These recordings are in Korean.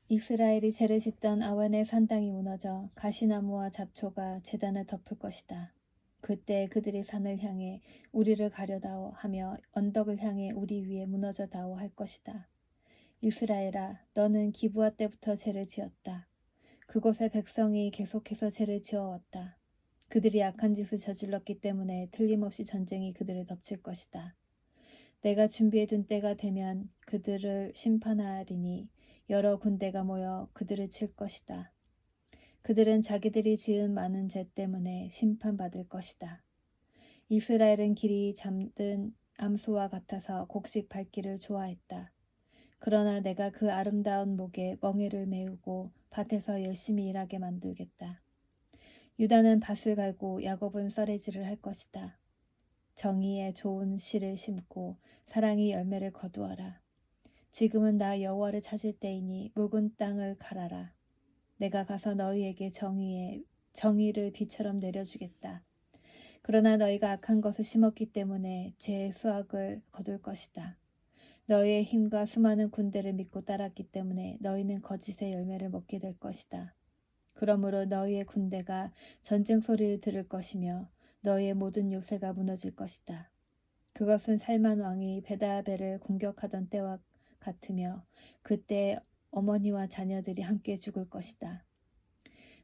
이스라엘이 죄를 짓던 아웬의 산당이 무너져 가시나무와 잡초가 제단을 덮을 것이다. 그때 그들이 산을 향해 우리를 가려다오 하며 언덕을 향해 우리 위에 무너져다오 할 것이다. 이스라엘아, 너는 기브아 때부터 죄를 지었다. 그곳의 백성이 계속해서 죄를 지어왔다. 그들이 악한 짓을 저질렀기 때문에 틀림없이 전쟁이 그들을 덮칠 것이다. 내가 준비해둔 때가 되면 그들을 심판하리니 여러 군대가 모여 그들을 칠 것이다. 그들은 자기들이 지은 많은 죄 때문에 심판받을 것이다. 이스라엘은 길이 잠든 암소와 같아서 곡식 밟기를 좋아했다. 그러나 내가 그 아름다운 목에 멍에를 메우고 밭에서 열심히 일하게 만들겠다. 유다는 밭을 갈고 야곱은 썰매질을 할 것이다. 정의에 좋은 씨를 심고 사랑의 열매를 거두어라. 지금은 나 여호와를 찾을 때이니 묵은 땅을 갈아라. 내가 가서 너희에게 정의를 비처럼 내려주겠다. 그러나 너희가 악한 것을 심었기 때문에 제 수확을 거둘 것이다. 너희의 힘과 수많은 군대를 믿고 따랐기 때문에 너희는 거짓의 열매를 먹게 될 것이다. 그러므로 너희의 군대가 전쟁 소리를 들을 것이며 너희의 모든 요새가 무너질 것이다. 그것은 살만 왕이 베다벨을 공격하던 때와 같으며 그때 어머니와 자녀들이 함께 죽을 것이다.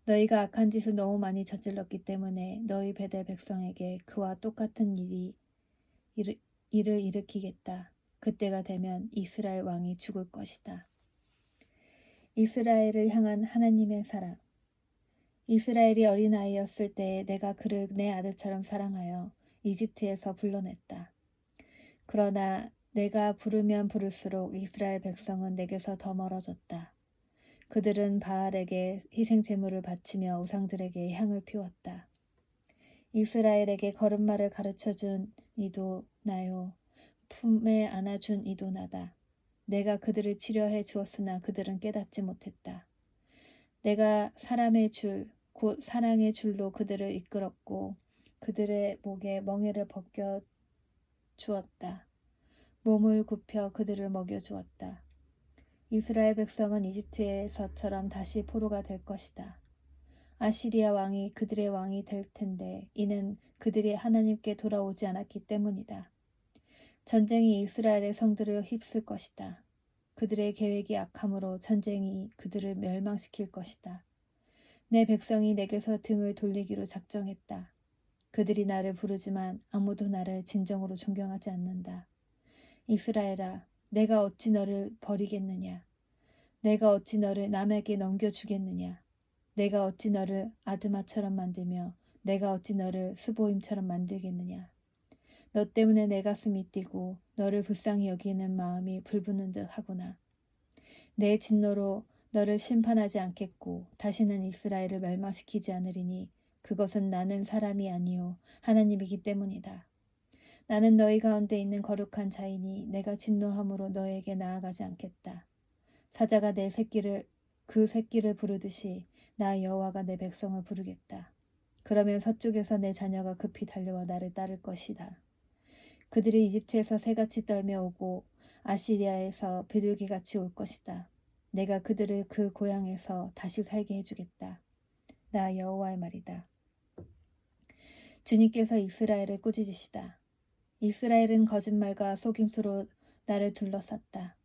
너희가 악한 짓을 너무 많이 저질렀기 때문에 너희 베델 백성에게 그와 똑같은 일을 일으키겠다. 그때가 되면 이스라엘 왕이 죽을 것이다. 이스라엘을 향한 하나님의 사랑. 이스라엘이 어린아이였을 때에 내가 그를 내 아들처럼 사랑하여 이집트에서 불러냈다. 그러나 내가 부르면 부를수록 이스라엘 백성은 내게서 더 멀어졌다. 그들은 바알에게 희생 제물을 바치며 우상들에게 향을 피웠다. 이스라엘에게 걸음마를 가르쳐준 이도 나요. 품에 안아준 이도 나다. 내가 그들을 치료해 주었으나 그들은 깨닫지 못했다. 내가 사람의 줄, 곧 사랑의 줄로 그들을 이끌었고 그들의 목에 멍에를 벗겨 주었다. 몸을 굽혀 그들을 먹여 주었다. 이스라엘 백성은 이집트에서처럼 다시 포로가 될 것이다. 아시리아 왕이 그들의 왕이 될 텐데 이는 그들이 하나님께 돌아오지 않았기 때문이다. 전쟁이 이스라엘의 성들을 휩쓸 것이다. 그들의 계획이 악함으로 전쟁이 그들을 멸망시킬 것이다. 내 백성이 내게서 등을 돌리기로 작정했다. 그들이 나를 부르지만 아무도 나를 진정으로 존경하지 않는다. 이스라엘아, 내가 어찌 너를 버리겠느냐? 내가 어찌 너를 남에게 넘겨주겠느냐? 내가 어찌 너를 아드마처럼 만들며 내가 어찌 너를 스보임처럼 만들겠느냐? 너 때문에 내 가슴이 뛰고 너를 불쌍히 여기는 마음이 불붙는 듯 하구나. 내 진노로 너를 심판하지 않겠고 다시는 이스라엘을 멸망시키지 않으리니 그것은 나는 사람이 아니요 하나님이기 때문이다. 나는 너희 가운데 있는 거룩한 자이니 내가 진노함으로 너에게 나아가지 않겠다. 사자가 그 새끼를 부르듯이 나 여호와가 내 백성을 부르겠다. 그러면 서쪽에서 내 자녀가 급히 달려와 나를 따를 것이다. 그들이 이집트에서 새같이 떨며 오고 아시리아에서 비둘기같이 올 것이다. 내가 그들을 그 고향에서 다시 살게 해주겠다. 나 여호와의 말이다. 주님께서 이스라엘을 꾸짖으시다. 이스라엘은 거짓말과 속임수로 나를 둘러쌌다.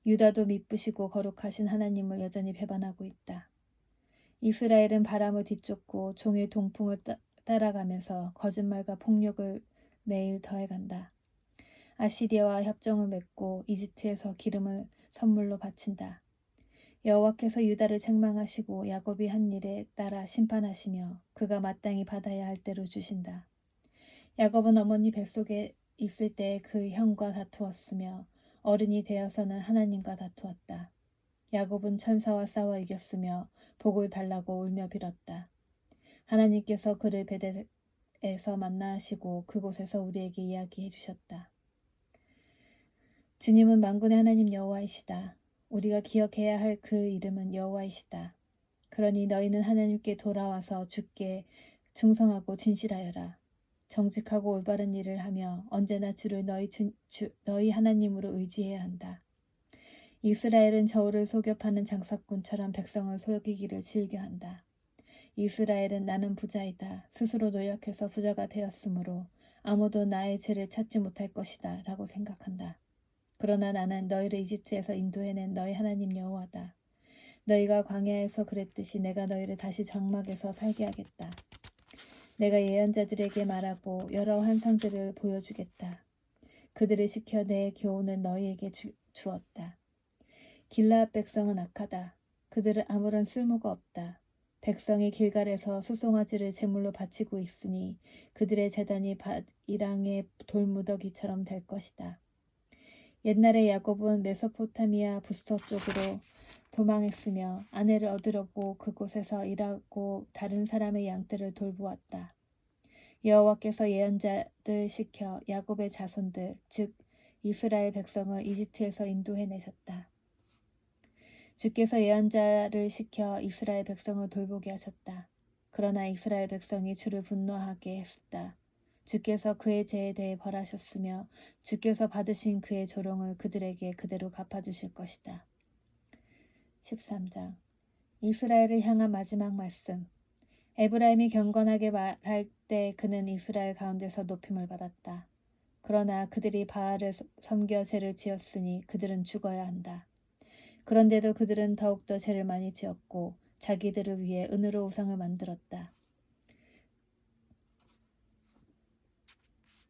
유다도 미쁘시고 거룩하신 하나님을 여전히 배반하고 있다. 이스라엘은 바람을 뒤쫓고 종의 동풍을 따라가면서 거짓말과 폭력을 매일 더해간다. 아시리아와 협정을 맺고 이집트에서 기름을 선물로 바친다. 여호와께서 유다를 책망하시고 야곱이 한 일에 따라 심판하시며 그가 마땅히 받아야 할 대로 주신다. 야곱은 어머니 뱃속에 있을 때 그 형과 다투었으며 어른이 되어서는 하나님과 다투었다. 야곱은 천사와 싸워 이겼으며 복을 달라고 울며 빌었다. 하나님께서 그를 베델에서 만나시고 그곳에서 우리에게 이야기해 주셨다. 주님은 만군의 하나님 여호와이시다. 우리가 기억해야 할 그 이름은 여호와이시다. 그러니 너희는 하나님께 돌아와서 주께 충성하고 진실하여라. 정직하고 올바른 일을 하며 언제나 주를 너희 하나님으로 의지해야 한다. 이스라엘은 저울을 속여 파는 장사꾼처럼 백성을 속이기를 즐겨한다. 이스라엘은 나는 부자이다. 스스로 노력해서 부자가 되었으므로 아무도 나의 죄를 찾지 못할 것이다. 라고 생각한다. 그러나 나는 너희를 이집트에서 인도해낸 너희 하나님 여호와다. 너희가 광야에서 그랬듯이 내가 너희를 다시 장막에서 살게 하겠다. 내가 예언자들에게 말하고 여러 환상들을 보여주겠다. 그들을 시켜 내 교훈을 너희에게 주었다. 길라앗 백성은 악하다. 그들은 아무런 쓸모가 없다. 백성이 길갈에서 수송아지를 제물로 바치고 있으니 그들의 제단이 밭이랑의 돌무더기처럼 될 것이다. 옛날에 야곱은 메소포타미아 북서쪽으로 도망했으며 아내를 얻으려고 그곳에서 일하고 다른 사람의 양떼를 돌보았다. 여호와께서 예언자를 시켜 야곱의 자손들 즉 이스라엘 백성을 이집트에서 인도해내셨다. 주께서 예언자를 시켜 이스라엘 백성을 돌보게 하셨다. 그러나 이스라엘 백성이 주를 분노하게 했다. 주께서 그의 죄에 대해 벌하셨으며 주께서 받으신 그의 조롱을 그들에게 그대로 갚아주실 것이다. 13장 이스라엘을 향한 마지막 말씀. 에브라임이 경건하게 말할 때 그는 이스라엘 가운데서 높임을 받았다. 그러나 그들이 바알을 섬겨 죄를 지었으니 그들은 죽어야 한다. 그런데도 그들은 더욱더 죄를 많이 지었고 자기들을 위해 은으로 우상을 만들었다.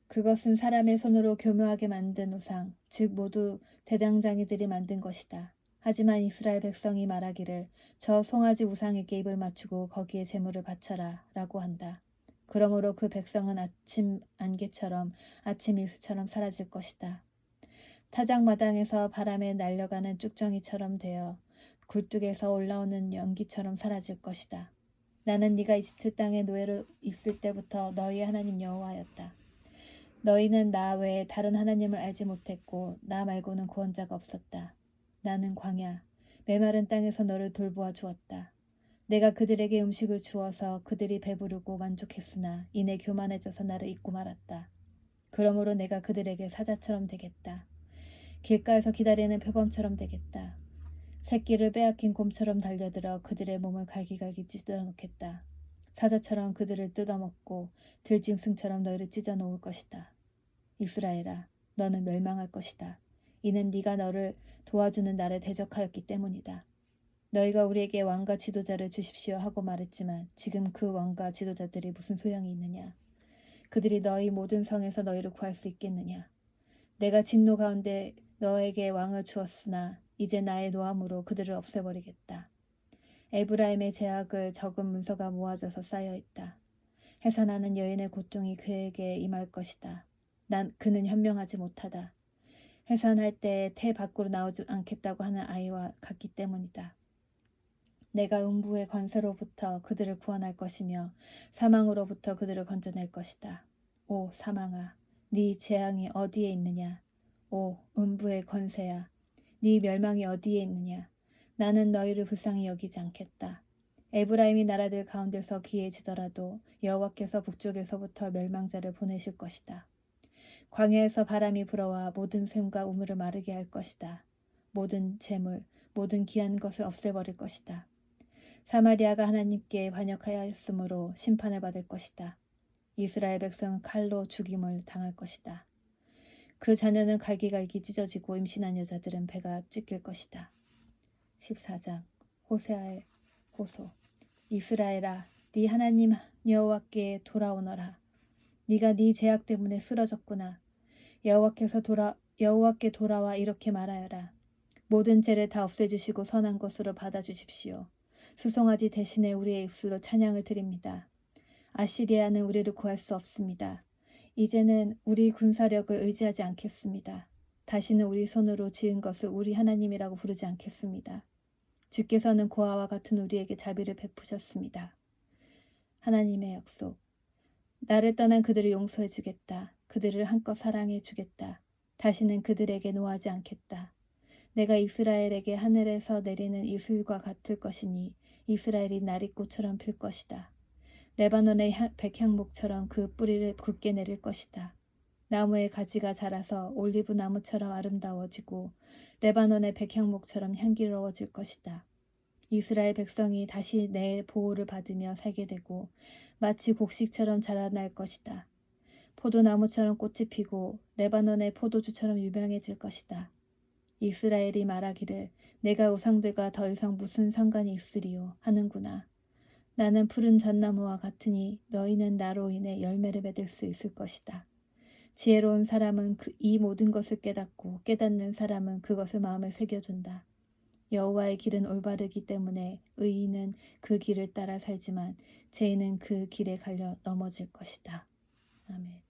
그것은 사람의 손으로 교묘하게 만든 우상, 즉 모두 대장장이들이 만든 것이다. 하지만 이스라엘 백성이 말하기를 저 송아지 우상에게 입을 맞추고 거기에 제물을 바쳐라 라고 한다. 그러므로 그 백성은 아침 안개처럼 아침 이슬처럼 사라질 것이다. 타작마당에서 바람에 날려가는 쭉정이처럼 되어 굴뚝에서 올라오는 연기처럼 사라질 것이다. 나는 네가 이집트 땅에 노예로 있을 때부터 너희의 하나님 여호와였다. 너희는 나 외에 다른 하나님을 알지 못했고 나 말고는 구원자가 없었다. 나는 광야, 메마른 땅에서 너를 돌보아 주었다. 내가 그들에게 음식을 주어서 그들이 배부르고 만족했으나 이내 교만해져서 나를 잊고 말았다. 그러므로 내가 그들에게 사자처럼 되겠다. 길가에서 기다리는 표범처럼 되겠다. 새끼를 빼앗긴 곰처럼 달려들어 그들의 몸을 갈기갈기 찢어놓겠다. 사자처럼 그들을 뜯어먹고 들짐승처럼 너희를 찢어놓을 것이다. 이스라엘아, 너는 멸망할 것이다. 이는 네가 너를 도와주는 나를 대적하였기 때문이다. 너희가 우리에게 왕과 지도자를 주십시오 하고 말했지만 지금 그 왕과 지도자들이 무슨 소용이 있느냐. 그들이 너희 모든 성에서 너희를 구할 수 있겠느냐. 내가 진노 가운데 너에게 왕을 주었으나 이제 나의 노함으로 그들을 없애버리겠다. 에브라임의 제약을 적은 문서가 모아져서 쌓여있다. 해산하는 여인의 고통이 그에게 임할 것이다. 그는 현명하지 못하다. 해산할 때 태 밖으로 나오지 않겠다고 하는 아이와 같기 때문이다. 내가 음부의 권세로부터 그들을 구원할 것이며 사망으로부터 그들을 건져낼 것이다. 오 사망아, 네 재앙이 어디에 있느냐? 오 음부의 권세야, 네 멸망이 어디에 있느냐? 나는 너희를 불쌍히 여기지 않겠다. 에브라임이 나라들 가운데서 기해지더라도 여호와께서 북쪽에서부터 멸망자를 보내실 것이다. 광야에서 바람이 불어와 모든 샘과 우물을 마르게 할 것이다. 모든 재물, 모든 귀한 것을 없애버릴 것이다. 사마리아가 하나님께 반역하였으므로 심판을 받을 것이다. 이스라엘 백성은 칼로 죽임을 당할 것이다. 그 자녀는 갈기갈기 찢어지고 임신한 여자들은 배가 찢길 것이다. 14장 호세아의 호소. 이스라엘아, 네 하나님 여호와께 돌아오너라. 네가 네 죄악 때문에 쓰러졌구나. 여호와께 돌아와 이렇게 말하여라. 모든 죄를 다 없애주시고 선한 것으로 받아주십시오. 수송아지 대신에 우리의 입술로 찬양을 드립니다. 아시리아는 우리를 구할 수 없습니다. 이제는 우리 군사력을 의지하지 않겠습니다. 다시는 우리 손으로 지은 것을 우리 하나님이라고 부르지 않겠습니다. 주께서는 고아와 같은 우리에게 자비를 베푸셨습니다. 하나님의 약속. 나를 떠난 그들을 용서해 주겠다. 그들을 한껏 사랑해 주겠다. 다시는 그들에게 노하지 않겠다. 내가 이스라엘에게 하늘에서 내리는 이슬과 같을 것이니 이스라엘이 나리꽃처럼 필 것이다. 레바논의 백향목처럼 그 뿌리를 굳게 내릴 것이다. 나무의 가지가 자라서 올리브 나무처럼 아름다워지고 레바논의 백향목처럼 향기로워질 것이다. 이스라엘 백성이 다시 내 보호를 받으며 살게 되고 마치 곡식처럼 자라날 것이다. 포도나무처럼 꽃이 피고 레바논의 포도주처럼 유명해질 것이다. 이스라엘이 말하기를 내가 우상들과 더 이상 무슨 상관이 있으리요 하는구나. 나는 푸른 전나무와 같으니 너희는 나로 인해 열매를 맺을 수 있을 것이다. 지혜로운 사람은 이 모든 것을 깨닫고 깨닫는 사람은 그것을 마음에 새겨준다. 여호와의 길은 올바르기 때문에 의인은 그 길을 따라 살지만 죄인은 그 길에 갈려 넘어질 것이다. 아멘.